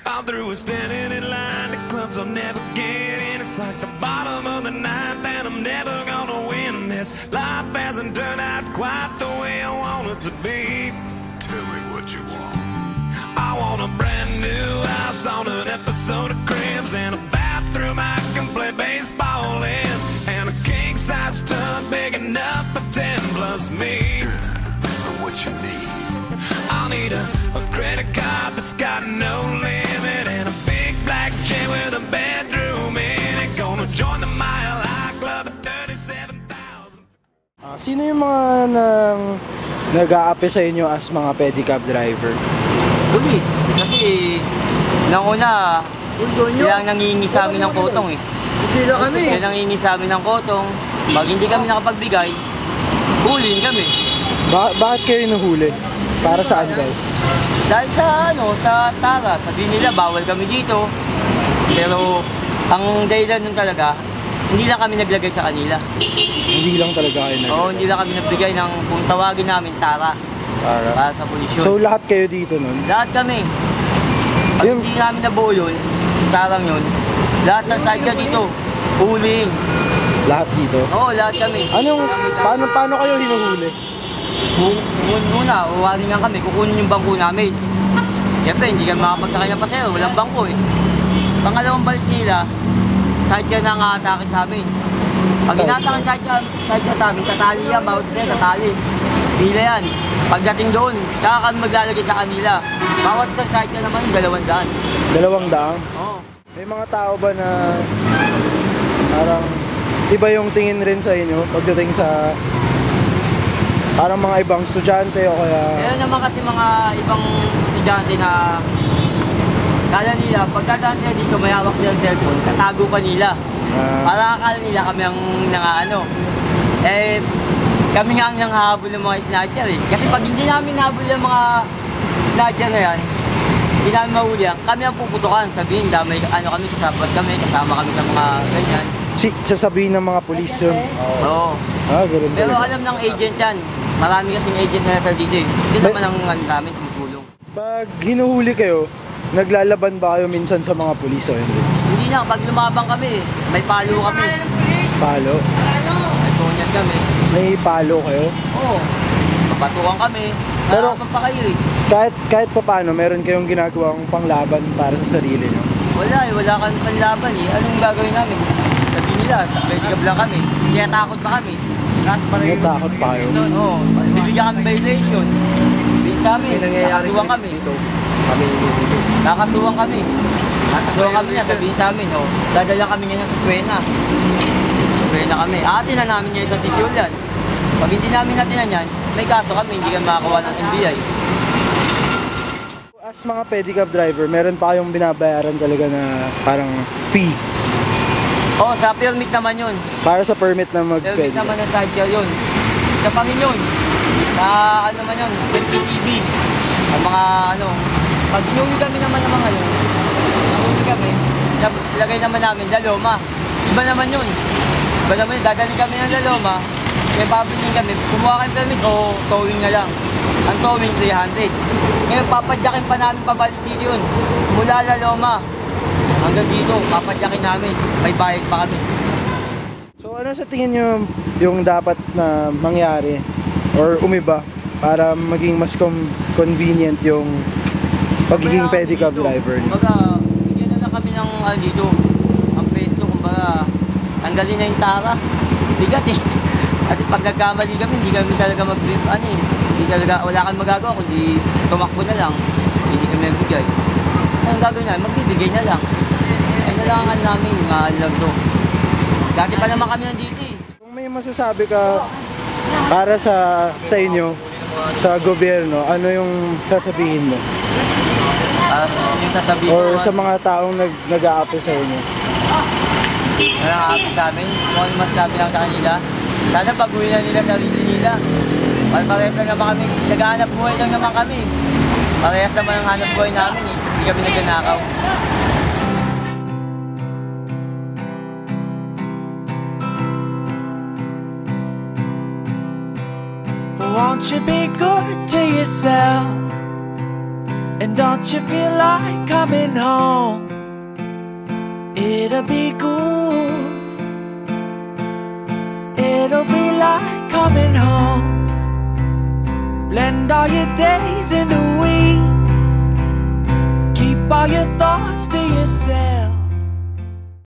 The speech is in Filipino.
I'm through with standing in line, the clubs I'll never get in. It's like the bottom of the ninth and I'm never gonna win this. Life hasn't turned out quite the way I want it to be. Tell me what you want. I want a brand new house on an episode of Cribs, and a bathroom I can play baseball in, and a king-size tub big enough for 10 plus me. So what you need? I'll need a credit card that's got no limit, and a big black chair with a bedroom in it. Gonna join the Mile High Club at 37,000. Sino yung mga nag-aapi sa inyo as mga pedicab driver? Pulis. Kasi nang una, sila ang nangingi sa amin ng kotong eh. Pila kami. Sila nangingi sa amin ng kotong. Pag hindi kami nakapagbigay, huliin kami. Bakit kayo inuhuli? Para saan daw? Dahil sa sa tara, sabihin nila bawal kami dito. Pero ang dahilan nun talaga, hindi lang kami naglagay sa kanila. Hindi lang talaga kayo Oo, hindi lang kami nagbigay ng kung tawagin namin tara. Para sa pulisyon. So lahat kayo dito nun? Lahat kami. Pag hindi namin nabuo yun, tarang yun, lahat ng side ka dito, huliin. Lahat dito? Oo, lahat kami. Paano kayo hinuhuli? Una, uwarin nga kami, kukunin yung bangko namin. Siyempre, hindi kami makapagsakay ng pasero, walang bangko eh. Pangalawang balik nila, side ka na nga atake sa amin. Pag inatake side ka sa amin, tatali yan, bawat isa tatali. Pila yan. Pagdating doon, kaya kami maglalagay sa kanila. Bawat sa side ka naman, 200. 200? Oo. May mga tao ba na parang iba yung tingin rin sa inyo pagdating sa parang mga ibang estudyante o kaya... Meron naman kasi mga ibang estudyante na kala nila, pagkadaan sila dito, may hawak silang cellphone, tatago pa nila. Para akala nila kami ang nangaano. Eh, kami nga ang nanghahabol ng mga snatcher eh. Kasi pag hindi namin nahabol yung mga snatcher na yan, hindi namin mahuli yan, kami ang puputukan. Sabihin, kami, kasama kami sa mga ganyan. Sasabihin ng mga pulis yun? Oo. Ganun. Pero alam ng agent yan. Marami kasing agent na nasa dito eh. Hindi naman ang namin tumutulong. Pag hinuhuli kayo, naglalaban ba kayo minsan sa mga pulis o hindi? Hindi na, pag lumabang kami, may palo kami. Palo? May punyan kami. May palo kayo? Oo. Papatukan kami. Pero pa kayo eh. Kahit pa paano, meron kayong ginagawang panglaban para sa sarili nyo? Wala eh, wala kami panlaban eh. Anong gagawin namin? Sabihin nila, sa pedicab lang kami. Kaya takot pa kami. Kaya takot pa kayo? Oo. Bibigyan kami violation. Bigyan sa amin, nakasuwang kami. Nakasuwang kami. Nakasuwang kami niya, sabihin sa amin. Dadala kami niya ng sukwena. Sukwena kami. Atin na namin niya sa sityo yan. Pag hindi namin natinan yan, may kaso kami, hindi kami makakuha ng NBI. As mga pedicab driver, meron pa kayong binabayaran talaga na parang fee? Oo, sa permit naman yun. Para sa permit na mag-pedicab? Permit naman ng sidecar yun. Sa pangin yun. Sa ano man yun, PTV. Ang mga pag inuwi kami naman ng mga yun, inuwi kami, lagay naman namin, Daloma. Iba naman yun. Iba naman yun, dadalhin kami ng Daloma. Kaya pabiling kami, kumuha kami permit o towing na lang. Ang towing 300. Ngayon papadyakin pa namin pabalik dito yun. Mula Laloma hanggang dito, papadyakin namin. May bayad pa kami. So ano sa tingin nyo yung dapat na mangyari or umiba para maging mas convenient yung pagiging pedicab driver? Kumbaga, bigyan na lang kami ng dito. Ang pesto, kumbaga, tanggalin na yung tara. Bigat eh. Kasi pag nagkamali kami, hindi kami talaga hindi talaga, wala kami magagawa, kundi tumakbo na lang, hindi kami magbigay. Anong gagawin namin? Magbibigay na lang. Ay na lang ang namin, lang to. Dati pa naman kami nandito eh. Kung may masasabi ka para sa inyo, sa gobyerno, ano yung sasabihin mo? Para sa yung sasabihin or sa mga taong nag-aapi sa inyo? Nag-aapi sa amin, kung ano masasabi lang sa kanila. Sana pag-uwi na nila sarili nila. Parehas lang naman kami, nag-hanap buhay lang naman kami. Parehas naman ang hanap buhay namin eh. Hindi kami nagnanakaw. Won't you be good to yourself And don't you feel like coming home? It'll be good. It'll be like coming home. Blend all your days into weeks. Keep all your thoughts to yourself.